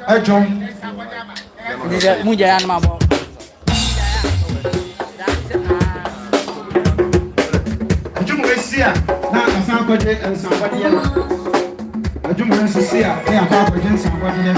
Ejom. Muja na mabo. Ejom wesia na asan kwaje nsambode ya. Ejom wensia e aba kwaje nsambode ya.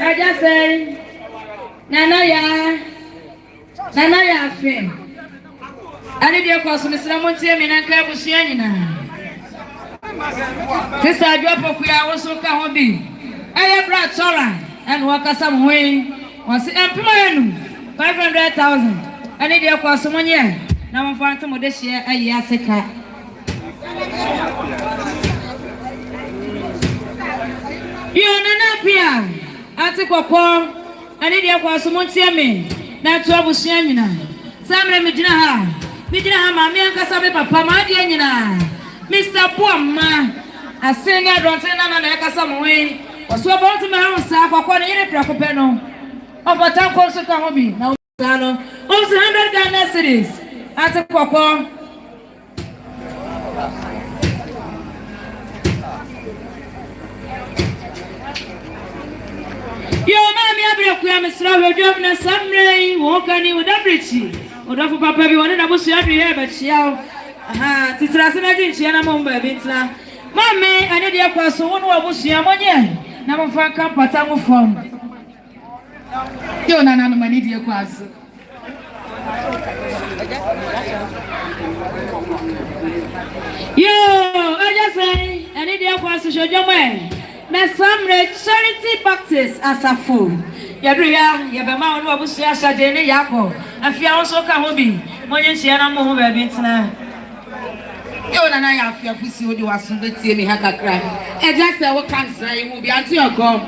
I just say, Nana Fin. I need your cause, Mr. Montier, and Clabusiana. Sister Job, we are also come be. I have brought Sora and walk some way. Was employing 500,000. I need your cause 1 year. Now I'm finding some of this year a Yaseka. You know, Pia. I take a call. I need your cause 1 year. Not trouble Siena. Some Medina. Medina, Mammy, and Casabe, Papa, my dear. Mr. Poma, a singer, don't say none of some way. Was so about to my own sack or quite any Procopeno. Of a town called Sokahobi, now, also 100 Ghana cities. At a coco. Your mammy, I broke Mr. Robert, some rain, walk on you with a bridge. Or of Papa, everyone in a bush every year, but she out. Aha, titrasina jinchi yana momba bitna. Mame, ane dia kwa so wonu abusu ya monye. Na mfa kan patangu form. Yo nana no mani dia kwa so. Yo, I just say, ane dia kwa so shojomo. Na samre charity practice asafo. Yadruya, yabema wonu abusu ya shadene yako. Afia onso ka hobi. Monye chiana mo ho ba bitna. You and I have your pussy with you as soon as you have a cry. And just say, what cancer you will be until you come.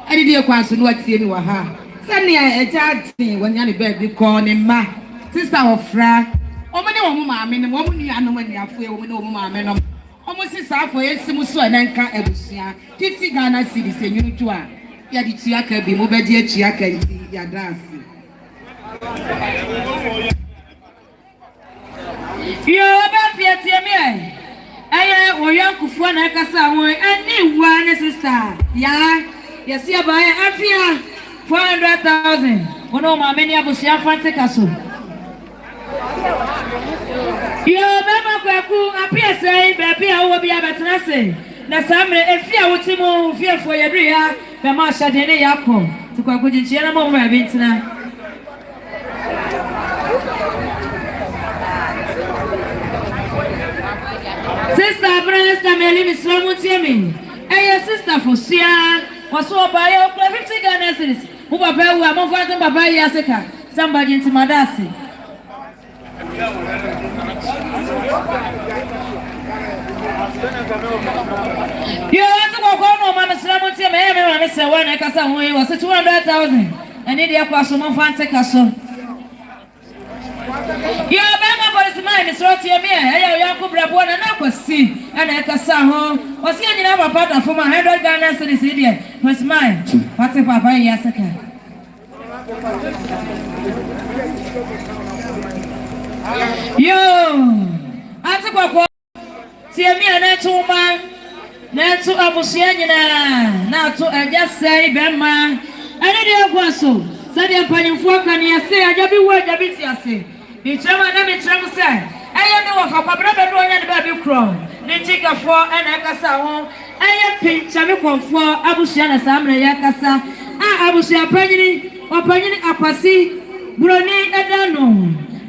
And the dear question, what you were her. Suddenly, a child thing when you're in bed, you call him ma. Sister of Fra. Oh, many woman, I mean, woman, you know when you are free, woman, woman, almost is half for a simusu and anchor Ebusia. 50 Ghana cities, and you two are. Yet it's Yaka be mobile, dear Chiaka, your dance. You about me. I or young Kufana Casa, and new one sister. Yeah, yes, yeah, by Afia 400,000. One of my many Abusia Fantacaso. You remember Kwaku appear say, baby, I will be a better say. The summer, if you would see fear for your dear, the Marsha Dene Yako, to Kwaku General Mavintana. Sister Bresta Melly Miss Ramutiemi. And your sister for Sia was so by your 50 Ghana cities. Who are more than Baba Yaseka. Somebody into Madasi. You want to go home, Mamma Ramutiemi, and Mr. One Casa was 200,000. And India Quasum Fantacaso. You remember what is mine is right here, and Yaku Brabon and I was see, and I can say, was here in our partner from 100 Ghana to this idiot, was mine. What's a papa Yasaka? Yo, I took a walk. See me and I told man, not to Abusiana, not to I just say, Bema, I didn't want so. Said the penny for can you say, I just be word a bit, I say. The chairman said, I know of a brother and baby crown. The chicken for and I casa. I pay Chavico for Abusiana Samra Yakasa. Abusia Penny or Penny Apasi, Bruni Adano.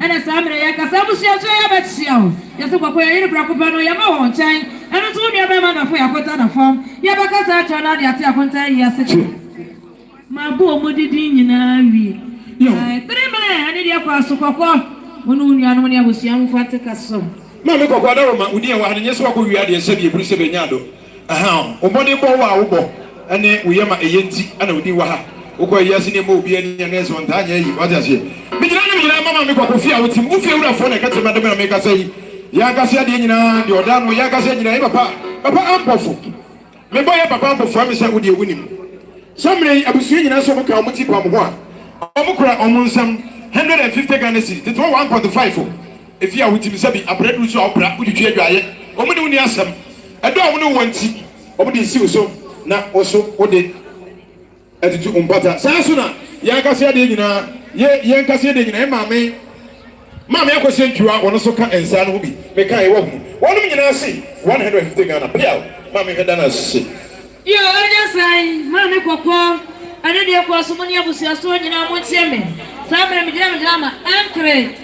And a Samra Yakasa, Abusia Jabashio. Yes, a Papa in Bracobano Yamo, Chang, and it's only a man for your put on a form. Yabakasa, Chana, Yatiaponta, yes. My boy, Mudidin, you know, 3 men, I need your pass to Coco. When you was young, Fataka so. Mammy Coquadoma, we dear one, yes, what we are the Sebi Bruce Benyado. Aha, Omoni Bowa Ubo, and then we are my agency, and we do what. Uko yes in a movie and yes one time, what does he? Mijana, Mamma Micofia with him, who feel phone, I can't remember make us say, Yagasia Dina, Jordan, Yagasia, Papa Ampofu. Maybe Papa Ampofu, I said, would you win him? Somebody, I was seeing us over Kamuti Pamwa. Omukra Omunsam, 150 Ghana cedis, the 1.5. If you are with him, Sabi, a bread which you are, would you change your eye? Omuni Asam, I don't know one tea, Omudi so, now also, what they. Attitude umpata. Sasuna, Yankasia Dina, Yankasia Dina, Mammy. Mammy, I was sent you out one soka and San Ubi. Make I walk. 1 million I see, 150 Ghana. Piao, Mammy had done us. You are just saying, Mammy Coco, I did your Quasumania was your story in our Mutsemi. Sam Drama, Ancre,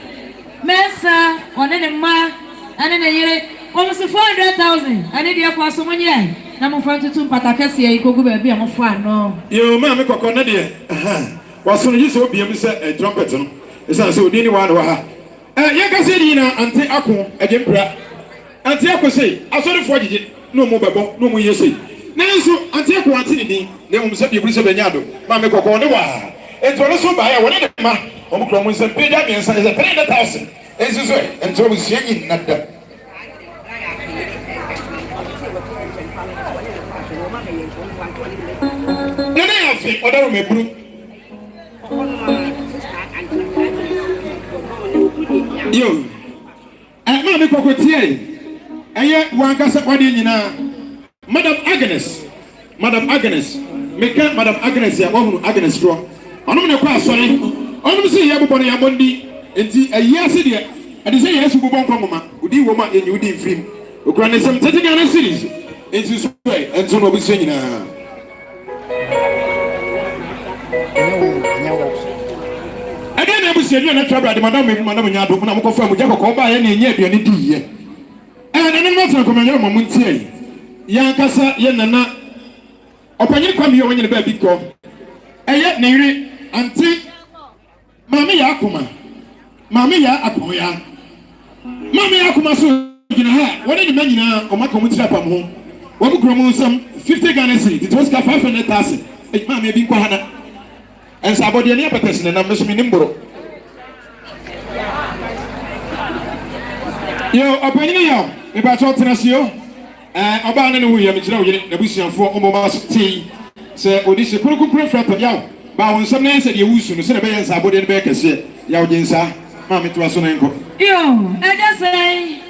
Mesa, on any ma, and in a year, almost 400,000. I did your Quasumania. I'm afraid to Patakasi, I go baby, I'm a fan. No, you, Mammy Coconut, was soon you so be a trumpet. It's also anyone who ha. Yakasidina, Auntie Aku, again, Auntie Aku say, I saw the 40, no more, no more, you say. Nanso, Auntie Aku, Auntie, they will say, you bring a Benyado, Mammy Coconut. It's also by one of the man, Omicron said, pay that and say, 300,000. As you say, and so we see not that. No, I think, or don't make you. And Mammy Cocotier, and yet one got somebody in Madam Agnes, make Madam Agnes, a woman Agnes strong. I'm going to pass, sorry. I'm going to see everybody on Monday until a year city. And they say, yes, you won't come, would you woman and you did free? You can some 30 Ghana cities. It's this way, and so we'll be saying, I don't ever say you're not trouble. Madame Yadu, when I'm confirmed with Jacob by any yet, you need to. And I'm not going to come here, Mamunti. Yankasa, Yanana, open your come here when you're the baby call. And yet, Neri, Auntie Mammy Yakuma, Mammy Yakuya, Mammy Yakuma, so you know, what did the men now, or my community up home? What would grow some 50 Ghana cedis? It was 500,000. It might be Kohana. And somebody any other person, and I'm just minimum. Yo, opinion, if I talk to us, you, about any way, I'm the vision for almost tea. Say, oh, this is a pretty good friend for you. But when some names said you soon, the Senate somebody in the back and say, Yaudinsa, Mammy to us on ankle. Yo, I just say,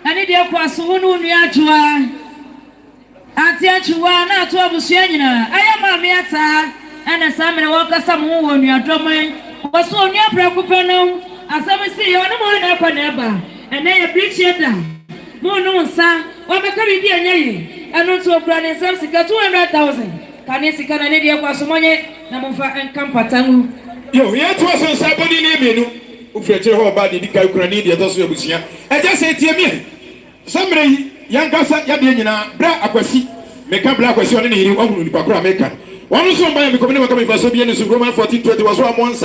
I need your Quasunu Niatua. Atiachua, not to Abusiana. I am a Miata, and a salmon walker, some who on your domain was so near Precupano, as I see you on the morning up on Eba, and then a bridge yet. No, sir, what become it dear Nelly, and also planning some 200,000. Can you see Canada Quasumone, Namufa and Campatangu? Yo, yet was somebody named you, who fetched her body, the Canadian, those who was here. I just say to me, somebody. Yankasa Yadina, Bra Aquasi, make a black question in the Pacra Maker. One was by the community for Sobian and Roman 1420 was one month.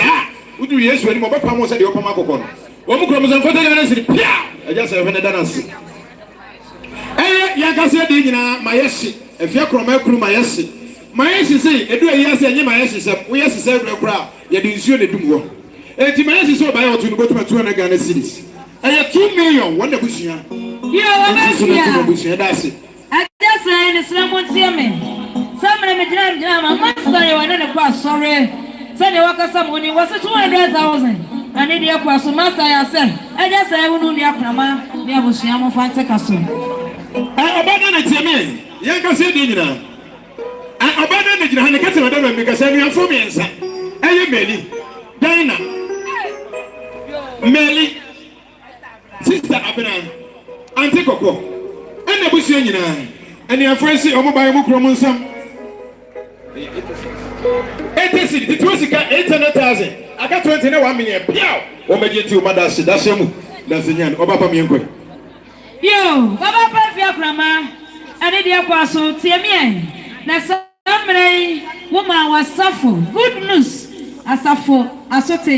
Would you yes when Mobile was at the Open Macon? One comes and for the answer, I just have a dance. Yankasa Dina, my yes, if you're from my crew, my yes. My yes is say, a do a yes and my yes is up. We yes is every crowd, yet you should do more. And to my yes is so by out to go to 200 Ghana cities. I have 2 million, one of which you I just say, the Slam won't see me. Some of them jam, and one story, one of the cross, sorry. Said the worker, someone was 200,000. I need your cross, so master, I said, I just say, I will do the Akama, the Abusiamo Fancy Castle. I abandoned it to me. Yanka said, I abandoned it, and I can't remember because I am from me. I am Melly, Diana, Melly, Sister Abraham. Auntie Coco, and the Bussian, and your friends say, oh, by Mukromonsam. It was 800,000. I got 21 million. Piao, or maybe to Madasi, that's him. That's the young Obama Mianko. Yo, Baba Pafia Grandma, and the dear Quasso, Tiamian. Now, somebody, woman was suffer. Good news, as a for a sote.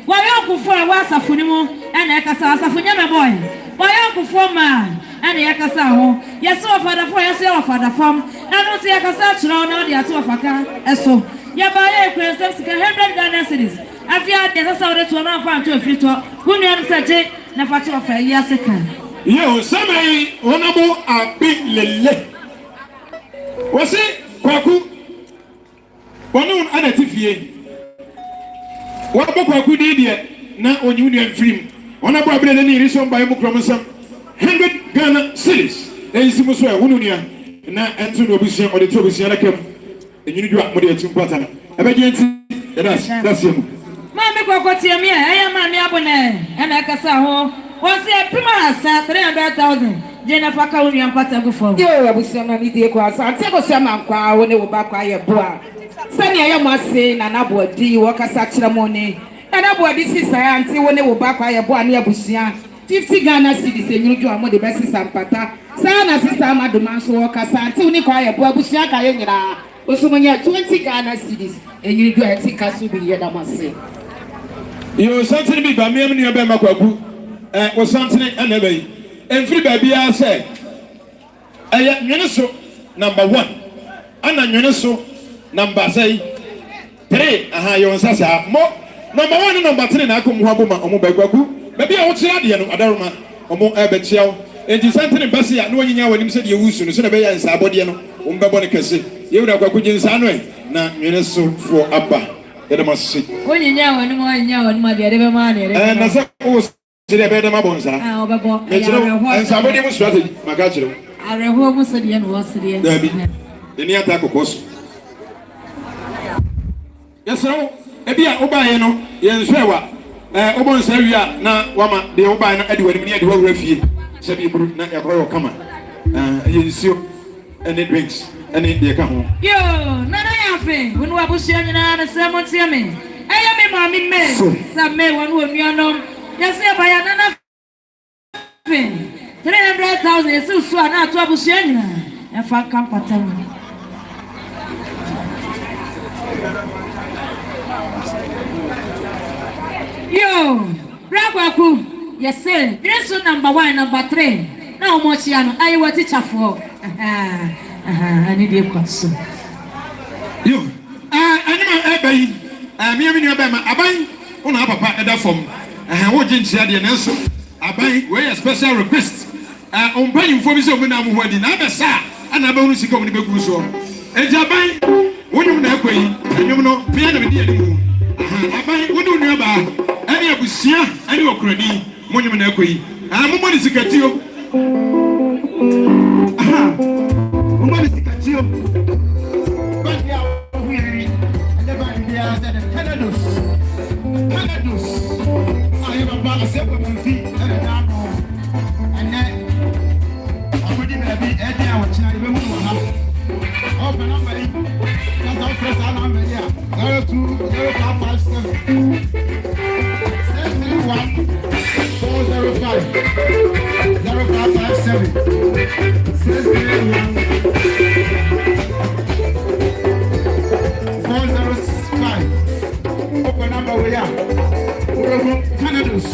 Why, Uncle for a was a funimo, and I can say, as a funyama boy. Why you perform and the Akasa home? Yes, so father for yourself, father from. I don't see Akasa thrown out the Atu of Aka. So, you buy a question, 100 Ghana cities. I feel there's a sound to an farm to a free talk. Who knew such a Nafatu of a year second? Yo, somebody, honorable, a big lele. Was it Kwaku? One on other TV. What about Kwaku did now on Union Film? Honorable Abel reason by Mukromosam 100 Ghana cities. There is Muswa, Ununia, now Antonio Busian or the Tobusiana Camp. And you do what Modia Tumpata. That's him. Mamma Kwakotia, I am Mammy Abone, and Akasa. Was a prima 300,000. Jennifer Kauni and Patago for you. I was on the class. I'll take some when they were back by a boa. Sunny, I must say, and Abu D. Walker Sacramone. And Abu, this is I until when they were back by a boa near Busian. 50 Ghana cities and you do a more the best and Pata. Sana sister Madumas Walker Santi Nicoya Busian Kayana. Also, when you have 20 Ghana cities and you do a ticker to be here, I must say. You certainly be by me and your Bemaku. Was something and never. And free baby, I say, I am Uniso number 1, and I'm Uniso number 3. Aha, you Sasa. More number 1 and number 3. I come Wabuma, Omobaku. Maybe I would say, Adarma, Omo Abetiao, and you sent in Bassia, knowing when you said you used to send a bay and Sabodiano, Umbabonicasi. You would have got in Sanway, now Uniso for Abba. That must see. When you know, and more now, and my dear money, and as I was. See the better Mabonsa. And somebody was strategy, Magajo. I remember Musady and was the near taco course. Yes, sir. Ebia Obayano, Yensewa, Obon's area, now, Wama, the Obana, Edward, near the refuge. Said you put not a royal come. You see, and it drinks, and it they come home. Yo, none of them, when Wabusian and a sermon, I am a mammy man, some may one whom you know. Yes, by another 300,000 is so not to Abusian and Frank Kwarteng. Yo, Rabaku, yes, sir. This is number 1, number 3. Now, Mochiano, I will teach for. I need a question. You, I'm a papa at that form. I want to share the answer. I buy a special request. On buying for me, when I'm wedding, I'm a sir, and I'm only sick of the Beguso. And I buy one of the way, and you know, piano with the animal. I buy one of the about any of Busia, any of Credit, Monument Equi. I'm a money secretary. Aha, money secretary. But we never in the house and Canadus. I have a Aseibu Amanfi and a dam, and then I put him a bit at our channel. Open up, that's our first number here 020557 631 405 0557 631 405. Open number we are. Canada's.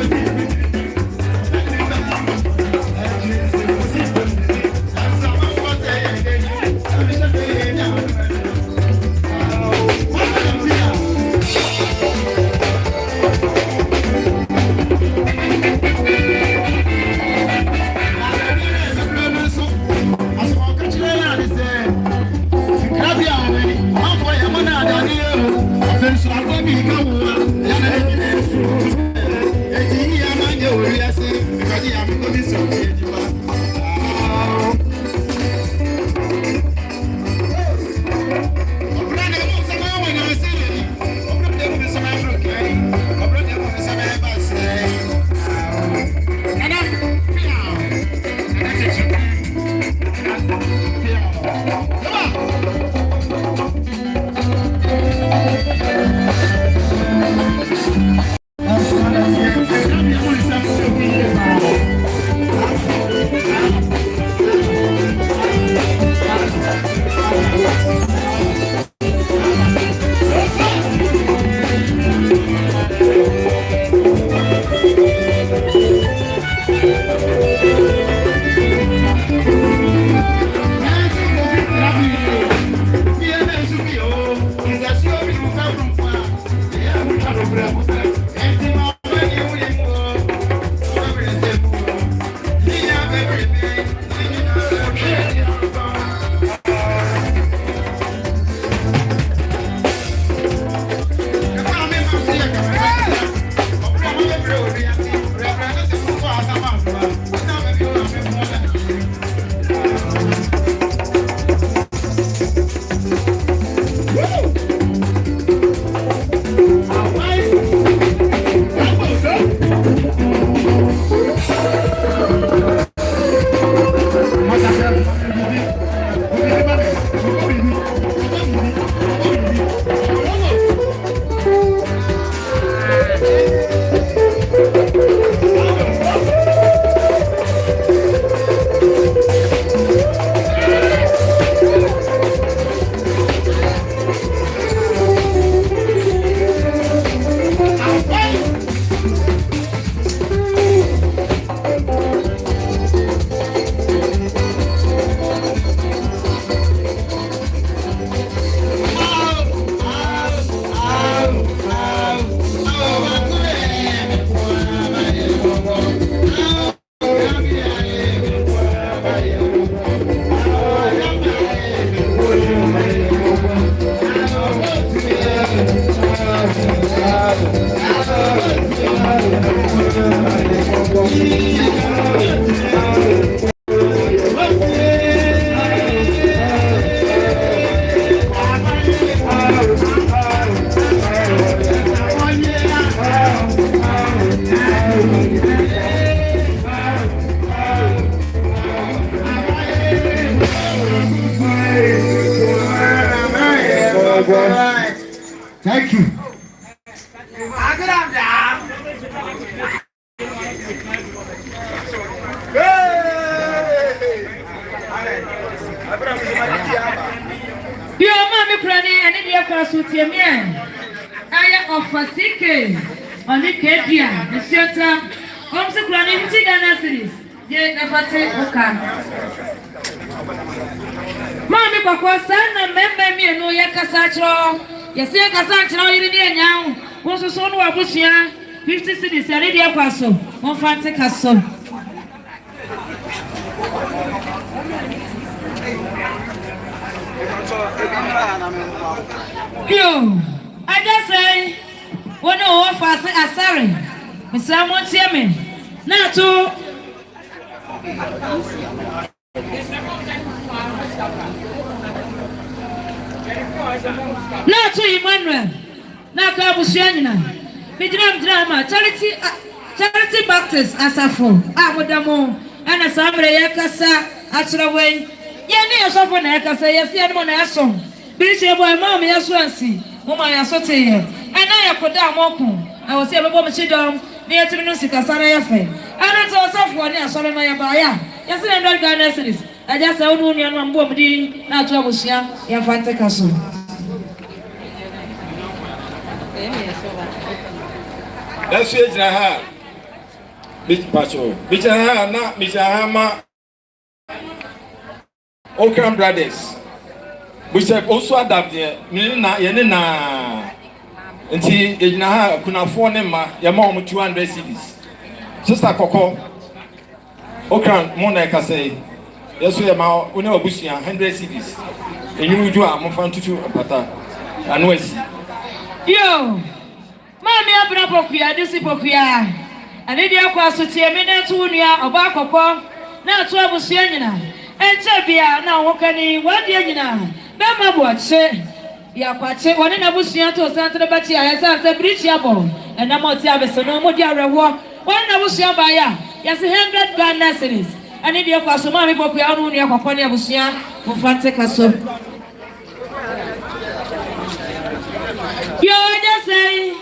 Thank you. kwaso tiemia. Aya Offinso Kyei. Oni Kedia. Nsiota. Omse kurani 50 Ghana cedis. Ye nafate oka. Mami kwa sana membe mienu ya kasachro. Yesi ya kasachro yiri ni enyawo. Wonso so no abusia 50 cedis ya ready kwaso. Monfante kaso. Yo, I just say one of us asari. Mr. Montieme. Now to Emmanuel. Now Kabusianina. Midram drama. Charity Baptist Asafo. Amodamo. And a Sabre Yakasa. Ashraway. Yanni a sofa Yakasa. Yes, Yamon Asson. Bishop boy, Mamma Yaswansi. Whom I assote. And I put down Moku. I was able to sit down near to Nusika Sarayafe. I don't know one year, Solomon Baya. Yes, I don't got necessities. I just own union on Bobby, now Trabusia, Yafante Castle. That's it, Naha. Big Pacho. Bichaha, not Mishahama. Okram Brothers. We have also adapted Yenina. Nti ejina ha kunafo ne ma ya ma om 200 cedis. Sister Koko Okran mo na ka say yeso ya ma one obusia 100 cedis. Enyunu ju a mo fa ntutu pata anu asi. Yo mami abra pokuya disi pokuya ani dia kwa so tie me na tu nua oba Koko na to abusia nyina enche bia na wo kani wadi nyina be ma bo che ya kwache wone na busia to santre bachi ya sa bridge abo na mo ti abeso no mo di arewo wone na busia ba ya 100 Ghana cedis ani dia kwa so ma me boku ya no nua Koko ne abusia mo fante kaso yo just say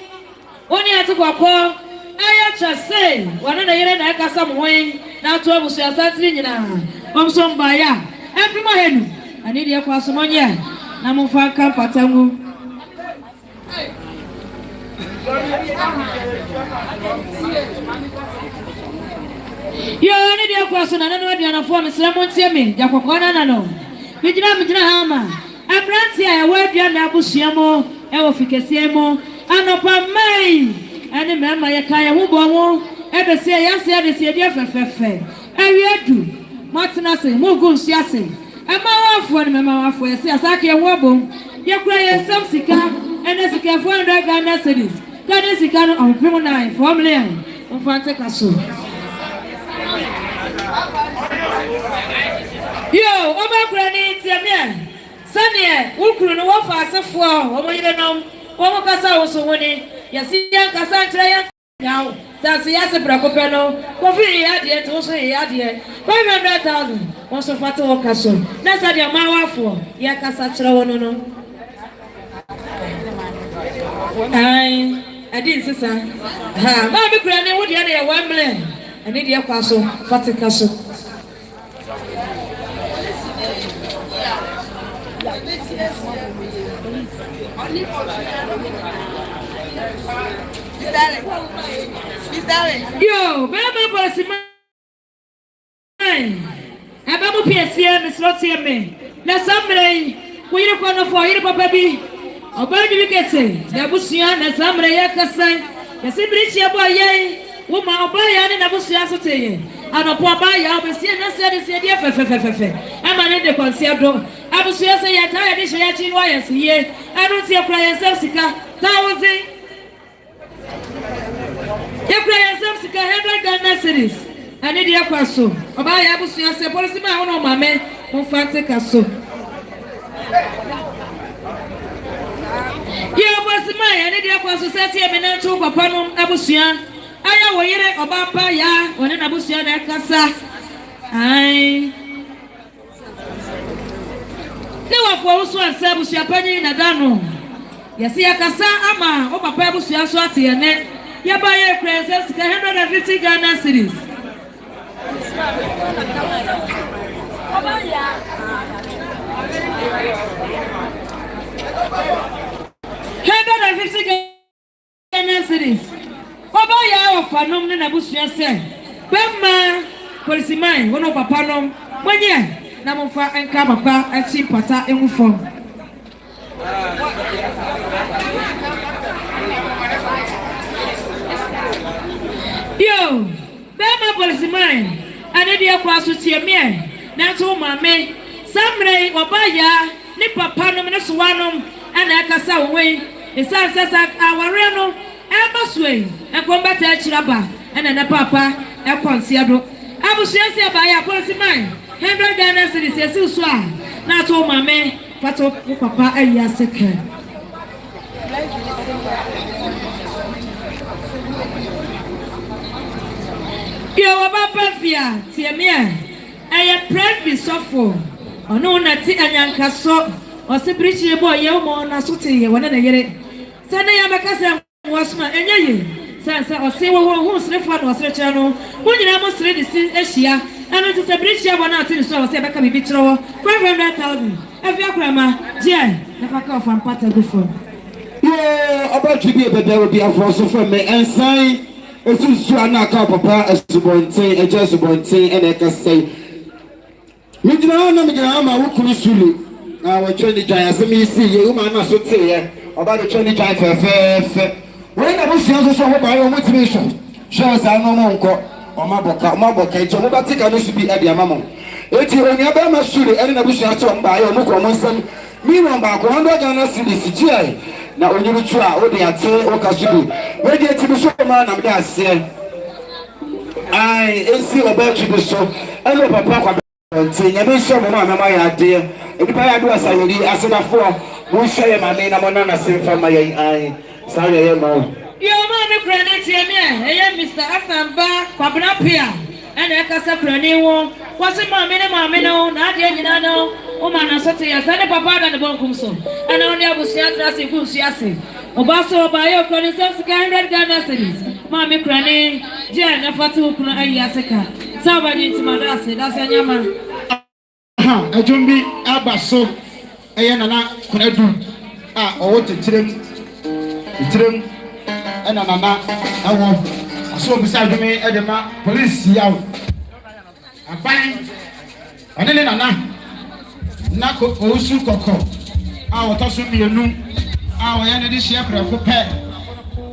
oni ati Koko aya cha say wone na yere na kasa mo wen na to abusia santre nyina mo so mba ya empimo henu ani dia kwa so mo nye na mufaka patangu yo ni dia kwa so na nanu dia na fo Mr. Montieme ya kokona na no mijina hama abranti ya wadua na abusuamo e wo fikesie mo anopa mai ani mema ya kan ya hubo mo e be se ya se de se dia fefefe awiedu matna se mugu siase Emma wafo ni mema wafo ese asake enwobo ye kura ye sam sika ene sika 400 Ghana cedis Ghana sika no opimo 9 4 million mfante kaso yo oba kura ni tiamia sane ukuru no wafa asefo omo yire nom omo kasa wo so woni yesi yan kasa kire ya yawo that's yesi brakope no kofi ya de to so ya de 500,000 wọ́n sọ fata wọ́n kaso nasa di ọmọ awafo yẹ kasa kyerẹ wọn no ayi ẹdi nsisa ha maa mi kura ni wọ́n di ẹ de yẹ 1 million ẹni di ẹ kọ aso fata kaso. Yo bẹ́ẹ̀ bẹ́ẹ̀ bọ̀ sí máa. Aba mu piesie misrotie me na samre wo yire kwa no fo yire papa bi oba di bikese na busia na samre ya kasan ya sibrichi abo ye wo ma oba ya ne na busia so teye anopo aba ya obesie na se de fefefefe ama ne de konsia do abusia se ya ta ya de ya chi no ya se ye anu tie kura ya se sika 1000 ya kura ya se sika 100 Ghana cedis ani dia kwaso oba ya busuya se police ma wono mame mo fante kaso ye bosi ma ya ni dia kwaso se tie me na to papa no abusuya aya wo yire oba pa ya woni na busuya na kasa ai ne wa fo wo so asa busuya panyi na dano yesi ya kasa ama o papa busuya so ate ne ya ba ye princess 150 Ghana cedis 250 Ghana cedis. Oba ya ofanom ne na busua se. Bema policeman wono papa nom. Monye na momfa enka papa achi pata enwufo. Yo, bema policeman ade de kwa so tie me na to mame samre oba ya ni papa nom ne sowanom ana akasa onwe isa sasa aware no eba suwe ekombata achiraba ana na papa ekonsia do abusuasi aba ya policeman 100 Ghana cedis esi so a na to mame fato papa ayi aseka yo oba pafia tie me aye pray be suffer ono na ti anyankaso osibrichi bo ye mo na so te ye wona na yere sana ya bakasa wasma enye sansa ose wo hu srefa na osrecha no munyina mo sre disi ehia anu ti sebrichi bo na ati so ose beka bibi kiro 500,000 afi akrama je na faka of ampata go for yo about to be a bebe will be a force for me and sign esusu anaka papa esubonten eje subonten ene ka say munyina na munyina ma wo kunu sulu we twenty giants me see you man na so te about the 20 giants fe when na busia so ho ba yo motivation show sa no mo nko o maboka ito mo batika no subi e dia mamo eti onya ba ma suru ene na busia so mba yo mo ko mo nsam mi no ba ko 100 Ghana cedis gi na onyiru tu a o de ate o ka subi we de ti bi so ma na mda ase ai esi obachi bi so ene papa kwa ntenya me so mo na ma ya de enipa ya do asayori asedafo mo hye ma me na mo na semfa ma ya ai sa ya ma yo ma me krane tie me eye Mr. Afamba kwabra pia ene ka se krane wo wose ma me no na ade nyina no o ma na sote ya sane papa da ne bonkum so ene oni abusia trase ku nsuase obaso ba yo krane 100 Ghana cedis ma me krane je na fatu ku na ayi aseka sa ba ni ntima da se nyama ajumbi abaso eye nana kunadu a owo tetirem ena nana awo aso bisa adwumi edema police yaw aban onene nana nako osu kokko a wotoso mienu a wo ya ne de hia prako pe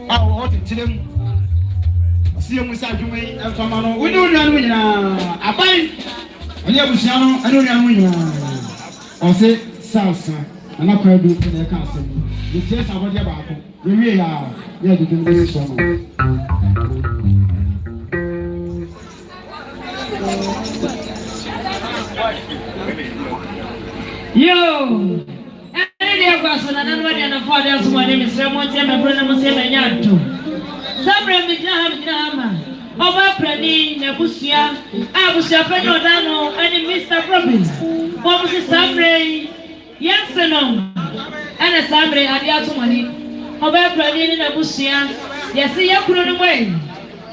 a wo tetirem asiye musa adwumi efama no woni wonu nyina aban oni abusia no ane oni anu nya ose salsa ana kwa do ne ka asem ni tie sa body ba ko we ya de dum so no yo ane de kwa so na nanu de na father so wani misre mo tie me bro na mo tie me nyanto sabre mi jina ma Oba prani na busia abusia penyo dano ani Mr. Robin obu si samre yasenom ana samre adi atumani oba prani na busia yesi yakuro no mwe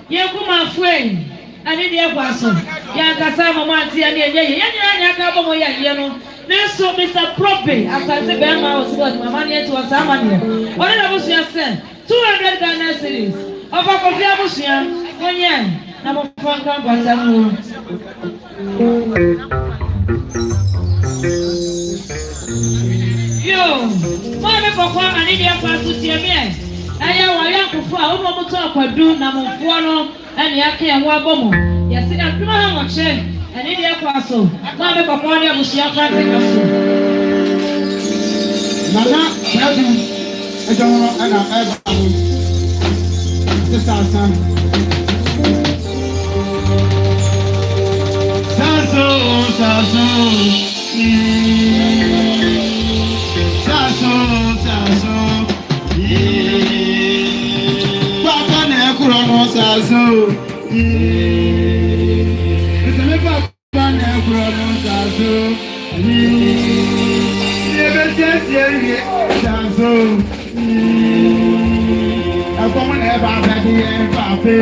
yekuma afwe ani de akwaso ya kasa mama ati ani enye yanyina nya ka bomo ya ye no neso Mr. Probe asante be ma oswa mama ni eti wasama ni ona na busia se 200 Ghana cedis oba kofi abusia onye na mo fanka bata mu yo mo me kokwa ani de kwa so tie me aya wa ya kufu a wo mo to akwadu na mo fuo no ani aka e ho abomo yesi aduma ha mo che ani de kwa so mo me kokwa de abusia fa te kaso nana bradu ejo ana eba mo sasa Papa ne kuro no saso Ese papa ne kuro no saso Ebe sese saso Akomo ne ba ba di en pape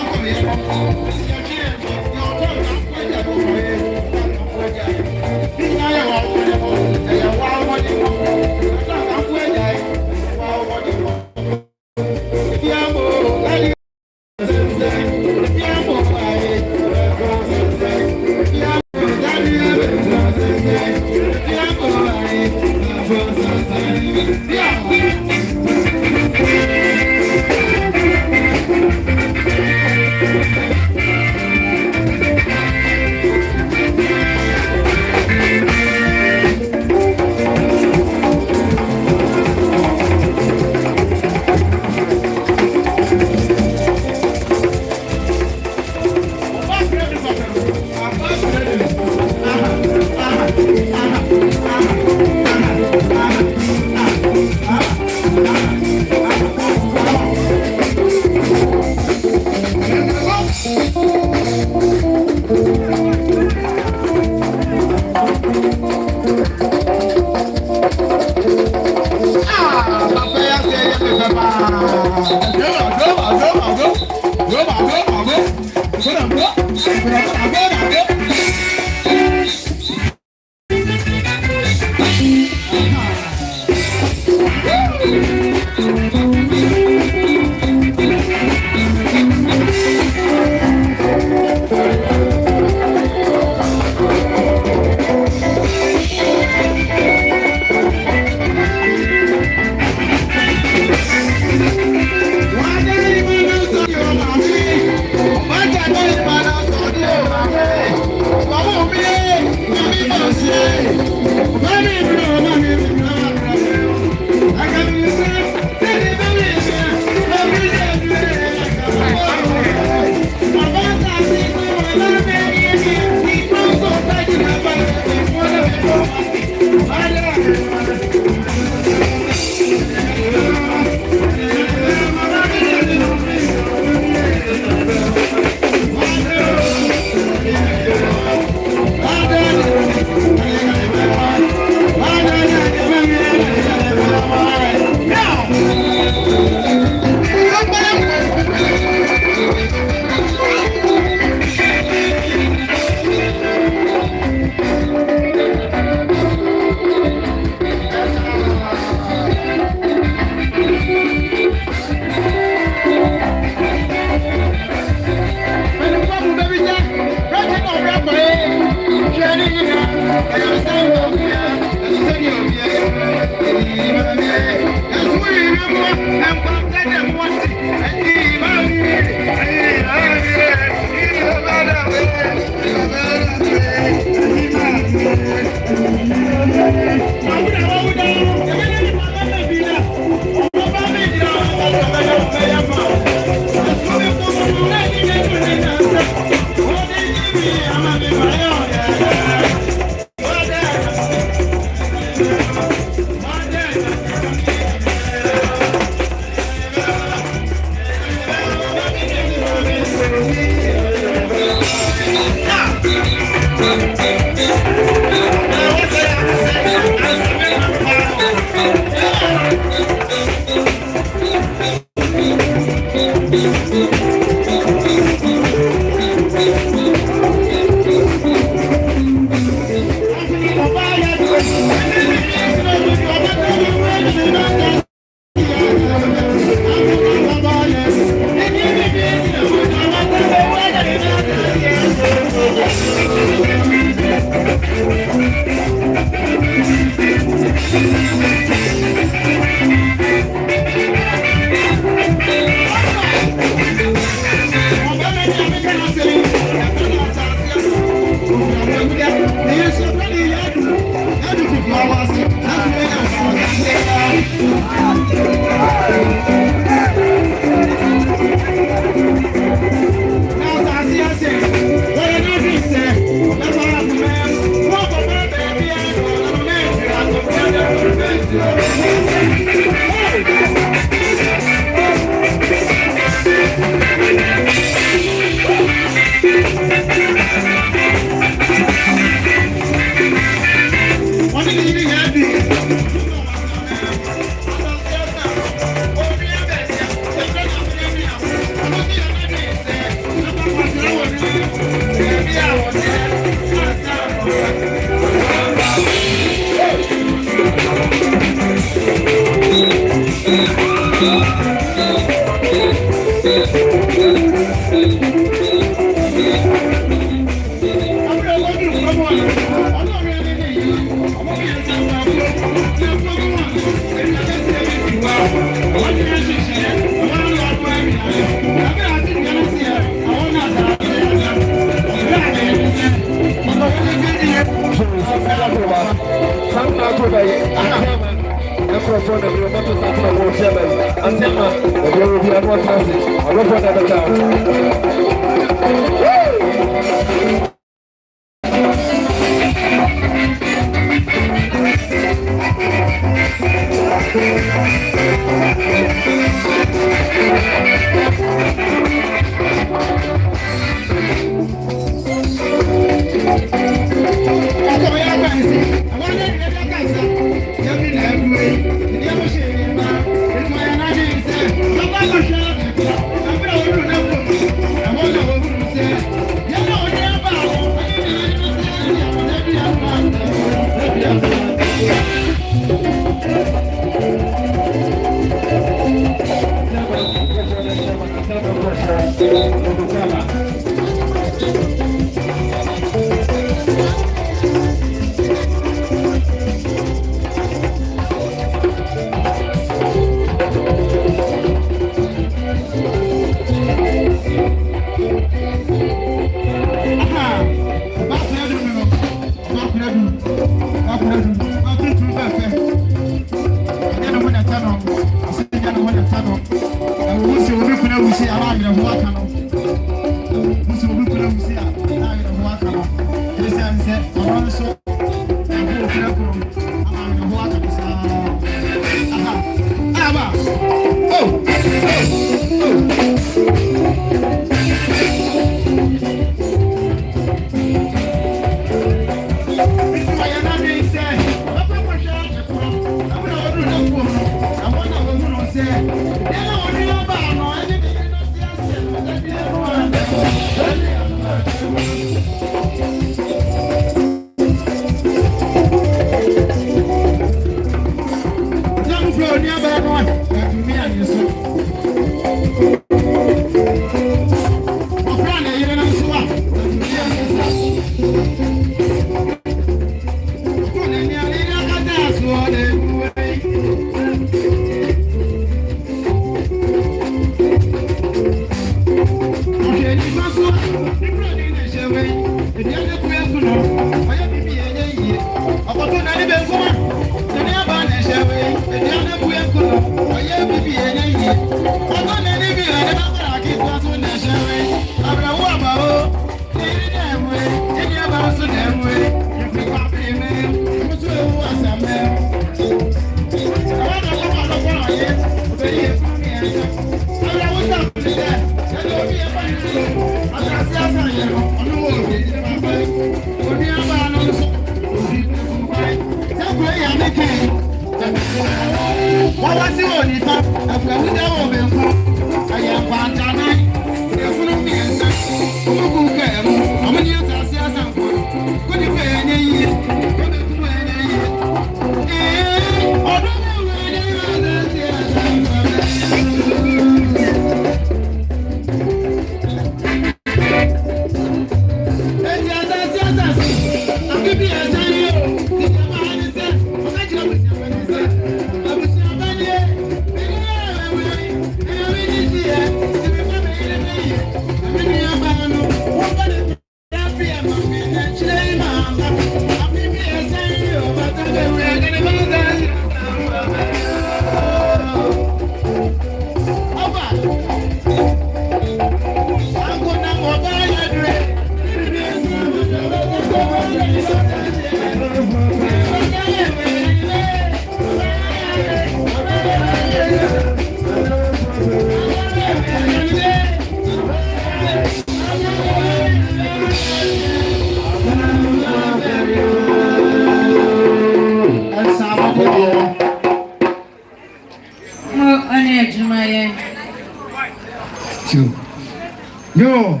Yo,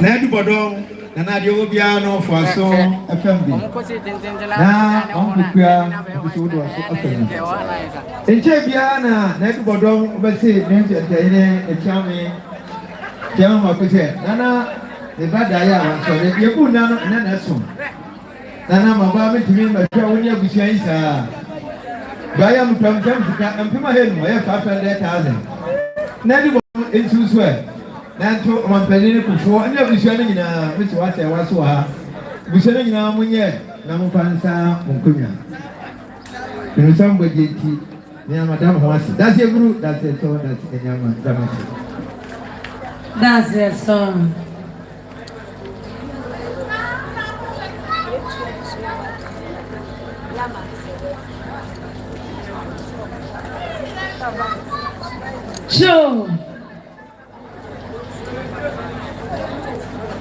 Ned Bodong, and I do piano for a song, FMB. Now, Uncle Pia, episode was in Chabiana, Ned Bodong, but say, named a charming German Marquette. Nana, the bad Diana, so you put Nana and then that's soon. Nana, my baby to me, but when you be changed, Bayam from Jamaica and Pima Hill, where 500,000. Ned into swear. Now, to one penny before, and you'll be selling in a Miss Water was so hard. We selling in our money yet. Namupansa, Munkunya. You know, somebody, Madame was. That's your group, that's it, so that's the young man. That's their song. Sure.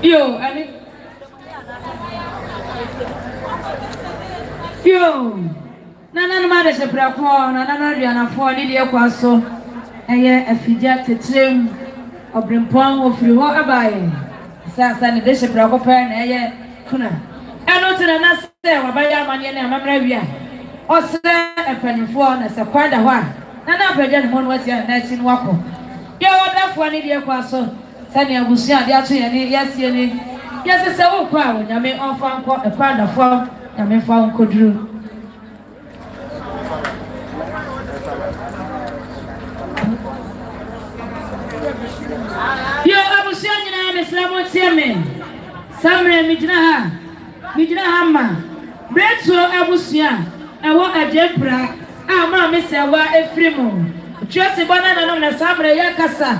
Yo, and yo. Nana mother se brako, nana riana for Lydia Kwaso. Eye afija tetrem obrimpon ofri ho abaye. Sasa ne de se brako pa na eye kuna. Eno tena na se wabaya manye na mamra wia. Ose epanifo na se kwada ho a na preje no no wasi na chi no wako ya wodafo ni de kwa so sani abusia de ato ye ni yasie ni yase se wo kwa wo nyame onfa nko e kwa dafo nyame fa nko duru yo abusia nyina me slamo tieme samre mijina ha ma bretu abusia ewo ajebra ama me se wa efrimu twese bana na na samre ya kasa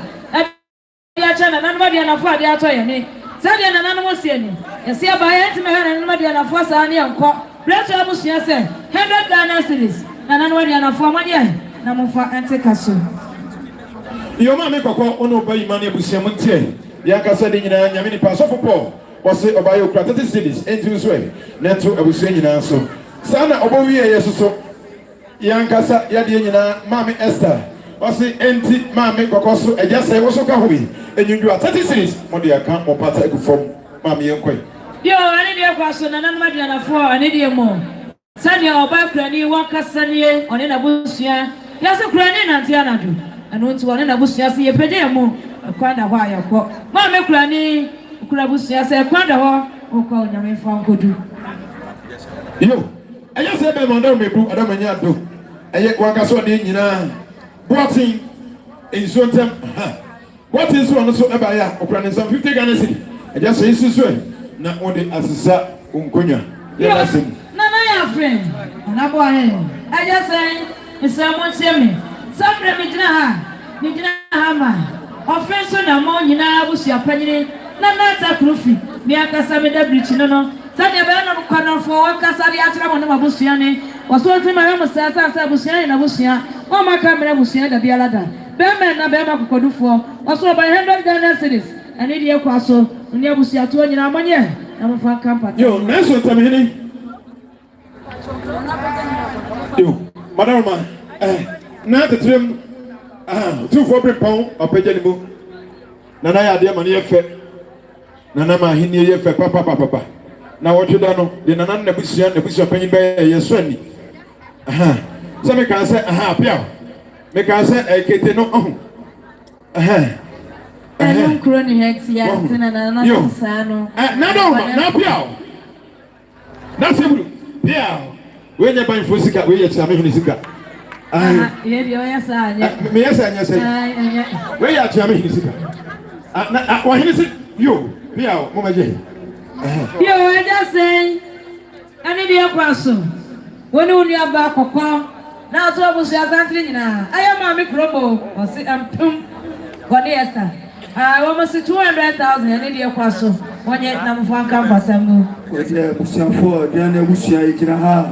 ya chana na nwa dia na fo ade ato ye ni sadia na nanu sie ni ese aba ye ntime ha na nwa dia na fo sa ne enko bretu abusia se 100 Ghana cedis na nanu dia na fo amade na mo fa ente kaso yo ma me kokko ono ba imane abusia mo ntie ya kasa de nyina nyame ni pa so fopo wose obaye okura 30 cedis enti so e na to abusia nyina so sana obo wie ye so ya kasa ya de nyina mama Esther wose enti mama kokko so eja se wo so ka hobi enyundua 30 cedis mo de aka mo pata egufom mama yenkoi yo ani de kwa so na nanu dia na fo ani de mo sadia oba kura ni wo kasa ni oni na busia ya se kura ni na ntia na do anu nti wona na busia se ye pede mu kwanda ho ayako ma me kura ni kura busia se kwanda ho okọ nyame fa nkodu yo aye se be mo ndo mebu adamanya do aye waka so de nyina boatin enso ntem boatin so no so e ba ya okura ni 50 Ghana cedi aje so isu so na ode asisa onkonya ya nasim na ya friend na bo ahe aje say isamo tiemi samre mijina ha ma Offinso na mo nyina abusia panyire na nata krofi mi akasa me da brichi no sade be no kwano fo akasa bi atira mo na abusia ne waso ti ma mo sa abusia na abusia o ma kamera abusia da bi alada be me na be ma kokodufo waso ba 100 Ghana cedis ani de kwa so ni abusia to nyina monye na mo fa kampa yo neso tamhini yo madam ma na tetrem 2-4 pound opeje ni mo nana ya de mane ye fe nana ma hini ye fe papa na wo tweda no de nana na busia panyin be ye so ani so me kan say pia me kan say ekete no anu kro ni hex ya tina na sa no na do na pia na sebulu pia we nya ban fosika we ye tsame hini sika ye bi o ya sa anya me ya sa anya say we ya tsame hini sika na wa hini sika yo pia mo ma je yo I just say ani dia kwaso woni uni aba kokko na to obusu asantri nyina ayo ma me promo o si ampum gode esta wo mo si 200,000 ani dia kwaso wonye na mfo anka mpasamu we busiafo dia na busia yira ha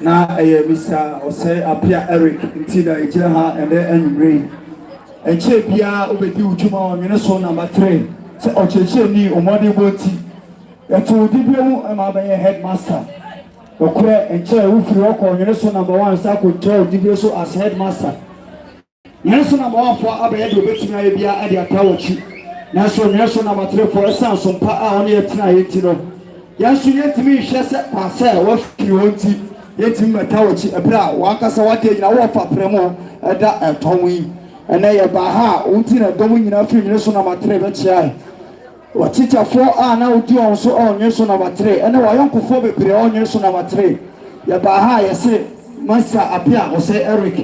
na Mr. Ose apia Eric ntida yira ha ende enwre enche bia obedi utuma onwene so number 3 se ocheche ni omode boti eto dibiemu ma ba headmaster okure enche ufiri oko onwene so number 1 sa ko to dibie so as headmaster nyeso number 1 for abaye de obetuna ye bia ade atawochi na so nyeso number 3 for esan so mpa a one yetina yenti no yanso yentimi hwe se kwase wa firi wonti yentimi matawochi ebra wakasa wade nyina wo fa premo eda etonwi ene ye ba ha wonti na domo nyina firi nyeso number 3 be chia wa teacher for na odi on so on nyeso number 3 ene wa yonkofo bebre on nyeso number 3 ye ba ha ye se masa apia o se Eric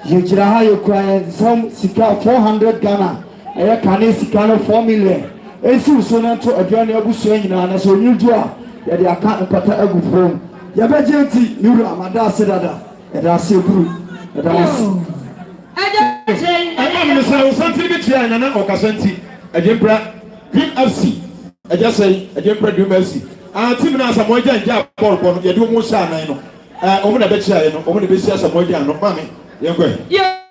ye jira ha ye kwa some sika 400 Ghana eye kane sika no 4 million esi so na to aduane abusu nyina na so nyudu a ye de aka mpata agufrom ye be jenti niru amada sedada ye da Aseibu ye da I'm Mr. Santi Bitia and an Okasanti, a Jembra, Green FC, a just say, a Jembra Green FC. Timina Samoja and Jab Porpon, you do more shine, over the Betcha, over the Bessia Samoja, no mammy. You're going.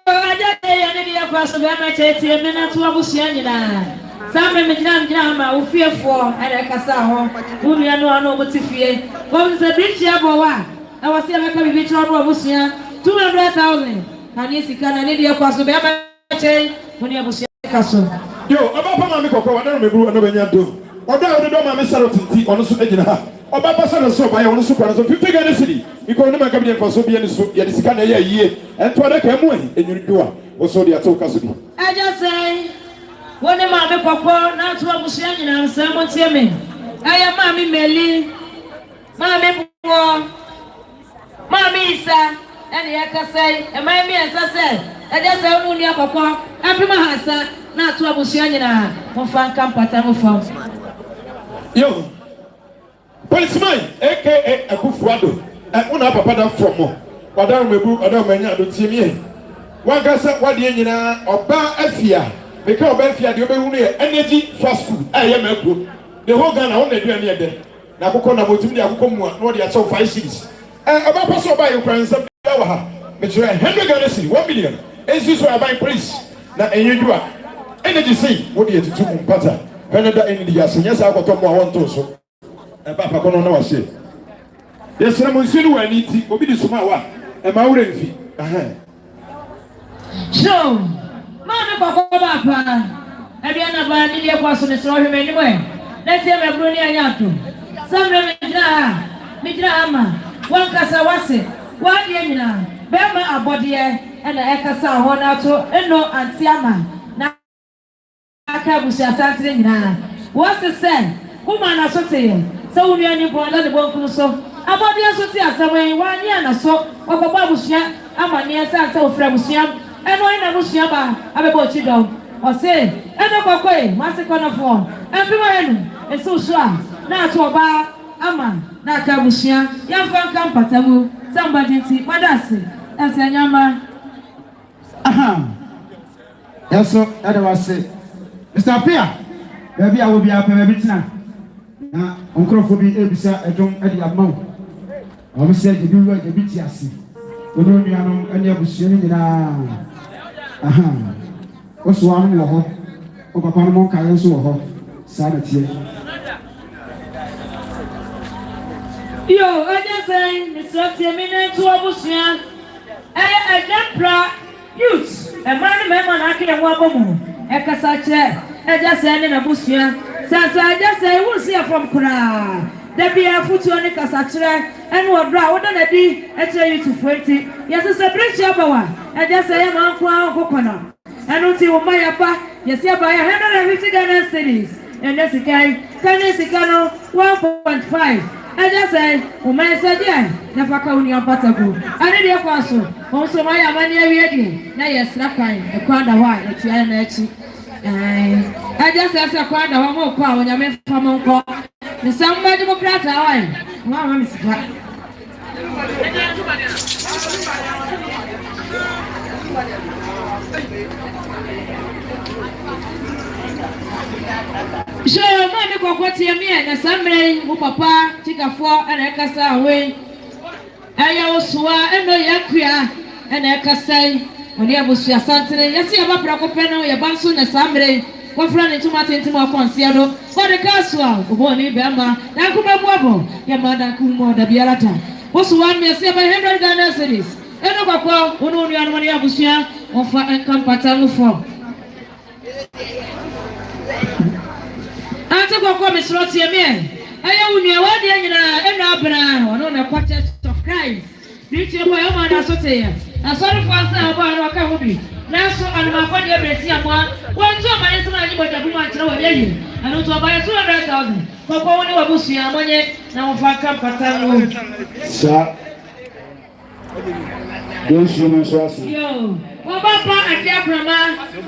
I just say, I need a cross of MHT, a minute to Abusiana. Some Midland Jama, who fear for, and a Casaho, whom you know what to fear. What was a big Jaboa? I was still a coming bitch of Abusia, 200,000. And yes, you can need your cross of MHT when you have a castle. Yo, about Mamma Coco, I don't remember another do. Or down the door, my Mr. Tea on the Sudan. Oba pasa no so ba ya wono so kwa so 50 Ghana cedi because no man come dey for so bi any so ya disika na ya yie ento ada ka mu enyuru do a wo so dey ato ka so bi I just say when the mommy papa na to abusia nyina nsam tie me aya mami meli mami po mami isa ene ya ka say e mami esa say I just say unu ni papa apima hasa na to abusia nyina mo fan kampata mo fam yo policeman aka akufuado una papa da from mo wadaro mebu wadaro manya do tie me wagasa wade nyina oba afia because oba afia de obehunu energy fast food aye mako the whole Ghana won aduane e de na akoko na motumi de akoko mu a no de acho 5 cities oba paso oba yekransa wa ha me tire 100 Ghana cedi 1 million ezi so aban please na enyedu a energy say wo de tutu mpata Canada energy asenya sa akoto mu a won to so papa kono na wa se yesra mo nsinu wa ni ti obi di suma wa ma wure mfi so mami papa papa ebiana ba ni de kwaso ne so hweme ni boy na tie me bro ni anya to samre me jira ama wan kasa wase wa de nyina be ma abode na ekasa ho na to eno anti ama na aka busia santre nyina wase se kuma na so te so unu ani bo na de bo kunu so abode so te asawen wa ni ana so okoba busia ama ni esa sa ofra busia eno ina busia ba abebo chido o se eno kokoi mase kono fo empima enu eso so a na to ba ama na ka busia ya fa kan patamu somebody ti madase ese nyama aha yaso ada wase Mr. Pia baby awo bia pa baby tina na onkrofo bi ebisa edom ade amau o se de bi wa de bi ti ase ono nuanom ane abusua ni nyina aha oso anu wo ho o papa no ka yenso wo ho sa na tie yo aja say Mr. Tiamine to abusua ejempra youth e man me man akire wo abomu e kasa che aja say ne na abusua sa aja say who see from kra da bia futu oni kasa kire ene odra woda na di e che you to 20 yes celebrate abawa aja say man ko akokona enu ti wo maya pa yes aba ya 150 Ghana cedis and that's guy can sikano 1.5 aja say o mai say dia na faka uni apatago ani dia kwaso o so maya mani awie di na yes na kan e kwanda wa e ti ai na echi aja say say kwanda wa mo kwa o nyame fama nko ni samba democrat awai mama misika Show mami kwa kwati ya mie na samre mu papa tikafo ana ekasa awe aya osua eno yakua ana ekasa oni abusu asantene yesi abapra kopeno ya banso na samre kwa frani tuma tentimu akonsia do kwa de kaswa oboni bema na kumabuabo ya mada kumo da biarata osua mi yesi aba 100 Ghana cedis eno kwa kwa onu onu anu ya abusu ofa enkampata mu fo ante kwa misro tie me aya unu awade nyina enu abra ono na quartet of Christ riche boy o ma na so te ya asori for asa oba no ka hobi na so anuma kwa de bresi amwa wonzo ma yesu na nyibo dabu ma kire wa yeyi anu to ba yesu 100,000 kwa woni wa busu ya monye na mfaka patano sa don shunu so asi yo baba atia prama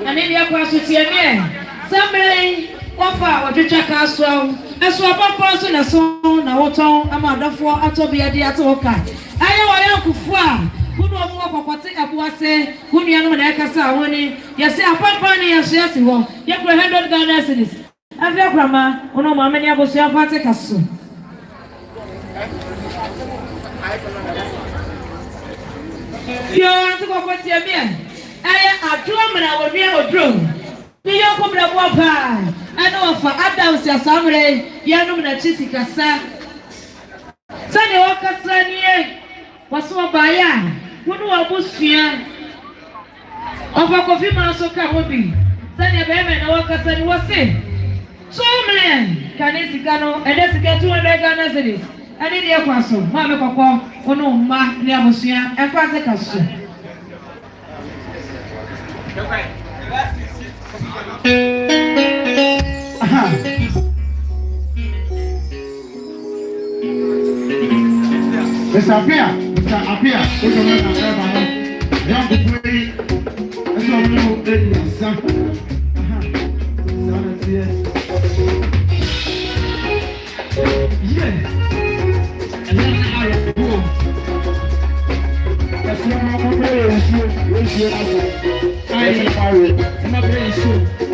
aneni akwa so tie me samre ofa odwetwa ka aso papa so na so na woton amadafo atobia de atoka aye wo yankufu a kuno omu okokote abuase kunu anu na ekasa woni yesi apapa ni yesi ho ye 100 Ghana cedis afia krama ono ma mani abosu afate kaso yo antiko kwati abia aye adro mna wo bia odro ni yo kubra bo pa ana ofa Adams ya samre yanum na chisi kasa sane wakasa ni waso baya kunu wabusia ofa kofi ma so ka hobi sane be me na wakasa ni wase so mle kanisi kano edesi 200 Ghana cedis Any dear Quasso, Mamma Papa, or no, Mark Niamosia, and Quatekasso. Mr. Apia, what's your name? Young to play. That's all we know. Son. Yeah. And then I go. That's what I'm going to do. I'm very sure.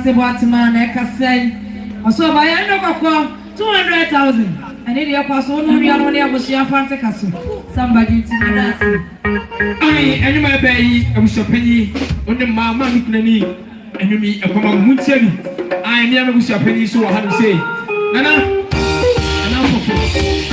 Aseibu Amanfi, also by end of 200,000. And if you pass on, you are only able to share fantasy. Somebody to I am my baby, I'm so penny on the mamma Niklani, and me a common Munsen. I am never with your penny, so I have to say, Nana, and I'm for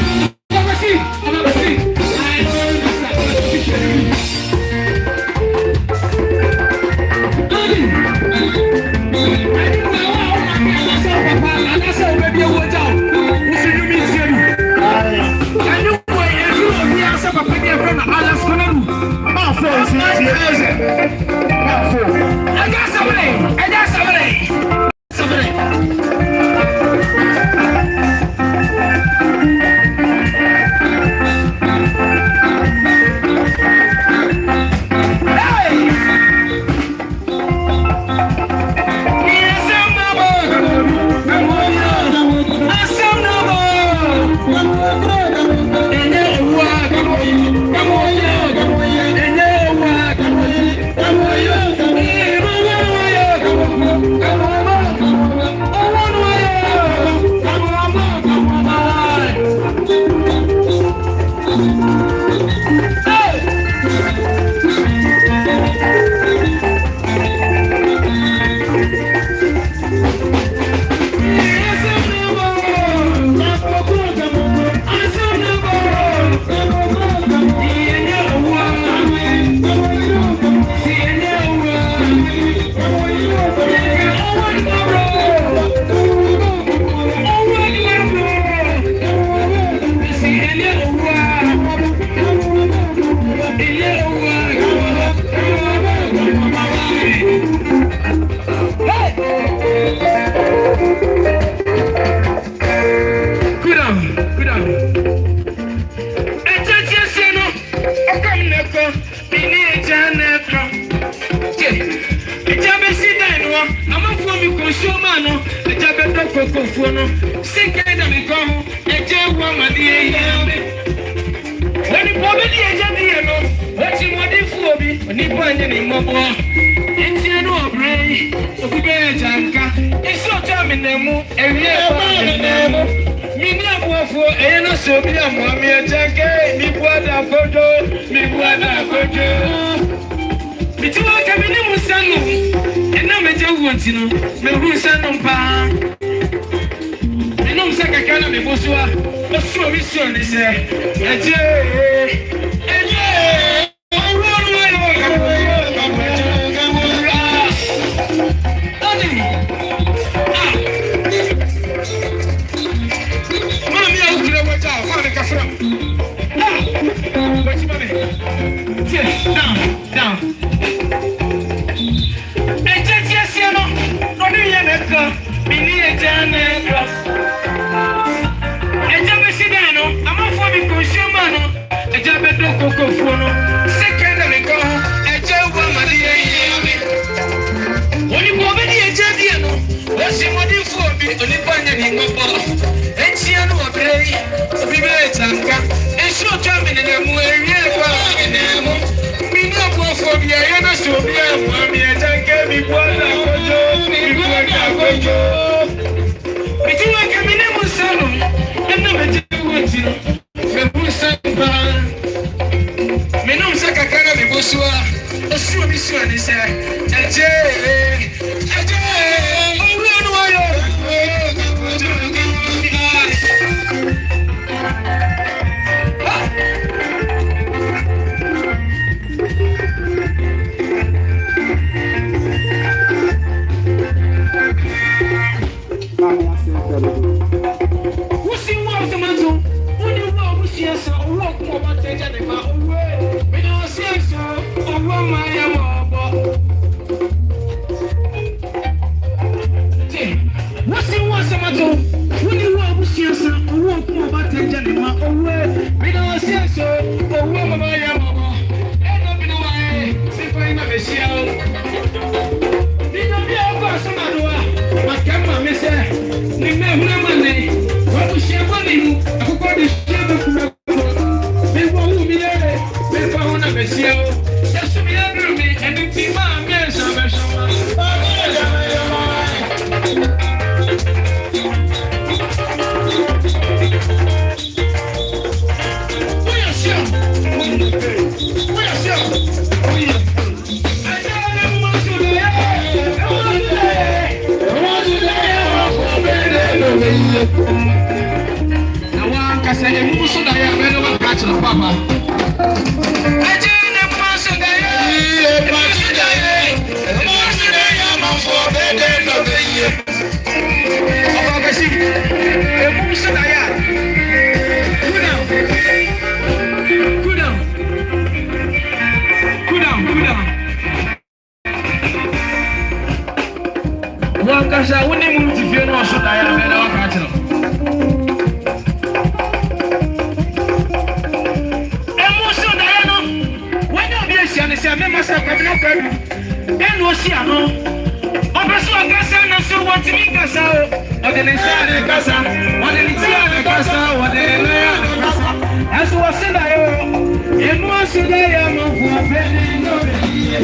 Cool down. kadu enu osiano obeso kasa na so watimi kasa o odene sare kasa odene tiare kasa odene ya kasa aso wasenda yo enu asida ya mafu apeli no biye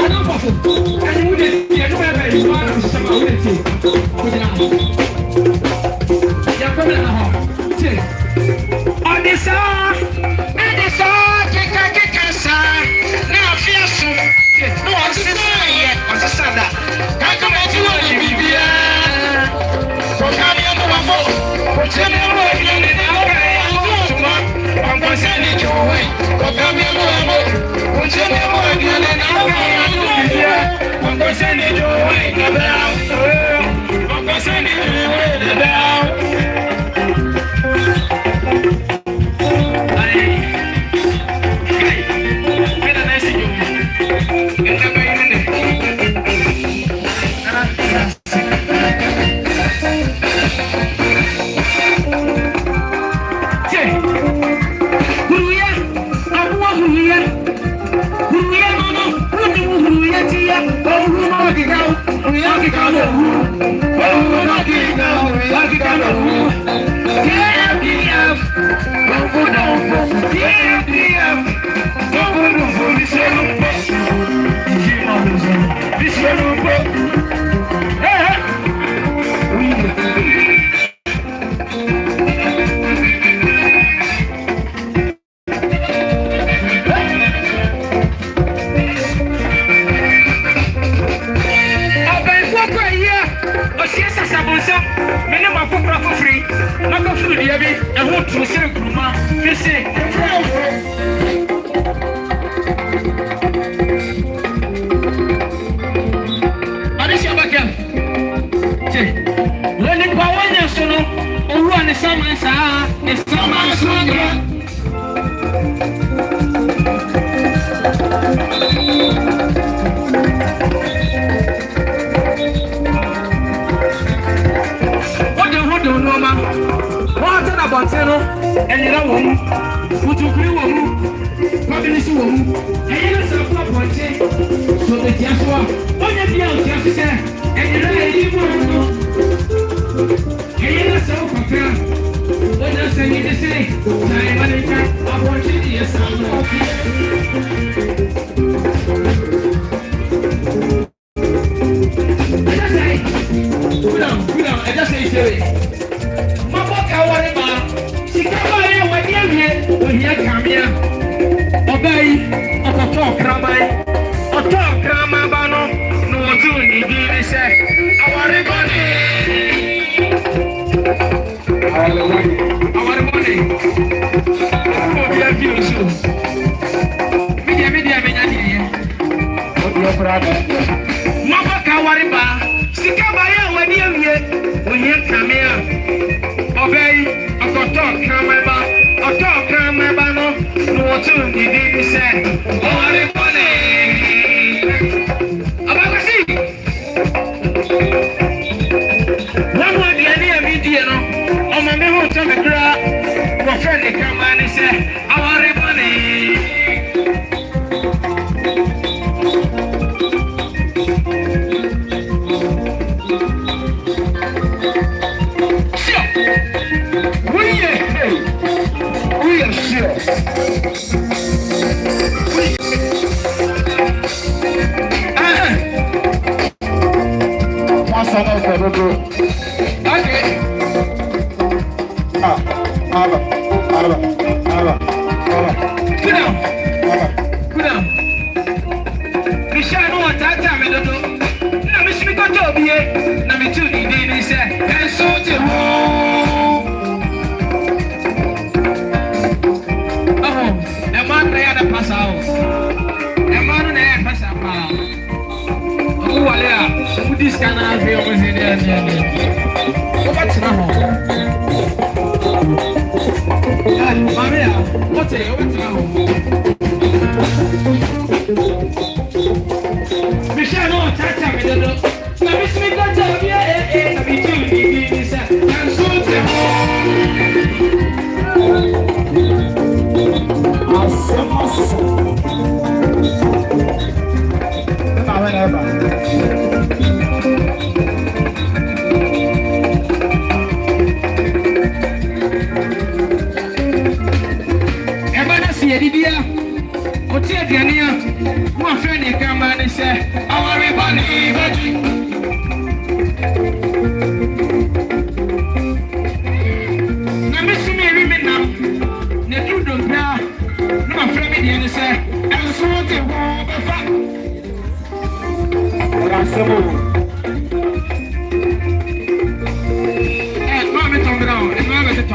ana papo ani ude ya no bebe you are sama ude ti ya komela na ho ti odisa kekasa na afiaso no onsisaye onsisada kakometi wo bibia kokani no wafo kocheme wo ni na ora ya tuma kwankoseni jowe kokani no wafo kocheme wo ni na ora ya bibia kwankoseni jowe na ba kwankoseni jowe na ba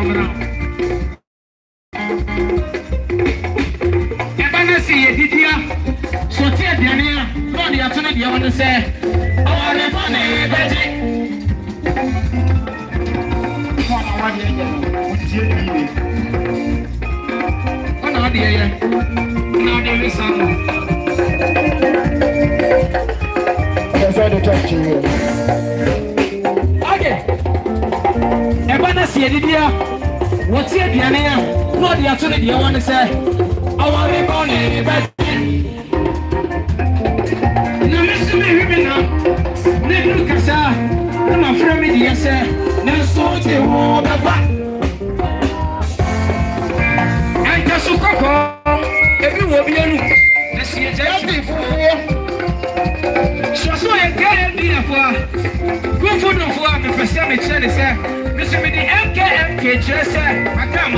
Somra. Ebana see Didia, so tear Diania, not the attorney, you want to say, oh, I want okay. Ebana see Didia, what's your Diania, not the attorney, you want to say, oh, I want Never Casa, I'm a friend, yes, sir. No sort of water. I just so cocoa. Every will be a look. The sea for so I can't be a for. Go for the for the percentage, sir. Mr. The MKMK, just sir. I can't.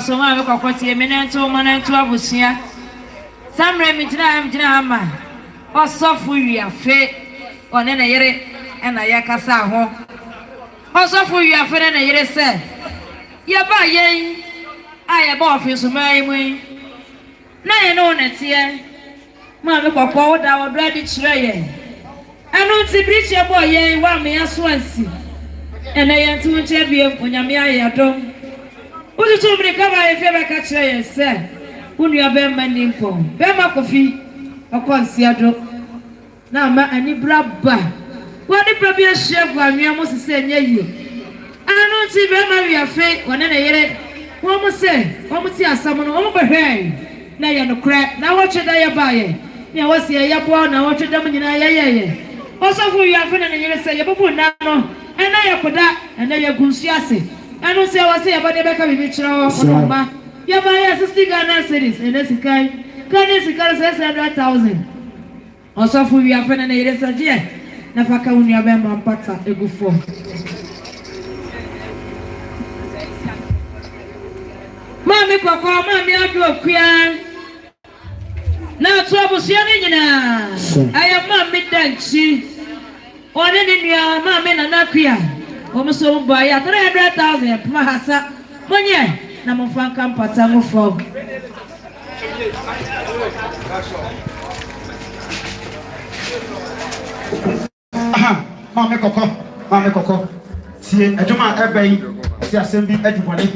So I look at a minute to 1 and 2 hours here. Some remington drama or soft we are fit on a year and a yakasa home. Or soft we are fit and a year said. Yaba yea, I am Offinso my way. Nay, no, it's here. Mamma, what our bloody tray. I don't see breach your boy, yea, 1 me as Swansea. And I am 2 champion when I'm here at home. Who told me to come if you ever catch a sir? Who you have been mending for? Bema coffee, or consiado. Now, ma, any brabba. What the probably chef when we almost say near you? I don't see Bema we are fake when I hear it. One must say, one must see someone over here. Now you're no crack. Now watch it, I buy it. Now what's here? You're born. Now watch it, yeah. Also, for you are feeling you say, you're born now, and now you're put that, and then you're good. I don't say what I say about the back of the picture or Mama. Your buyer is still Ghana cities, and that's a kind. Ghana 600,000. Also, for you are friend and a year, Nafaka, when you have a pata, a good form. Mammy, Papa, Mammy, I do a queer. Now, trouble, I am Mammy Dancy. Or any your mammy and not queer. Almost so by 300,000. Mahasa, one year. Number 1 come Patango Frog. Mamma Coco. See, a Juma Abbey, see, assembly, everybody.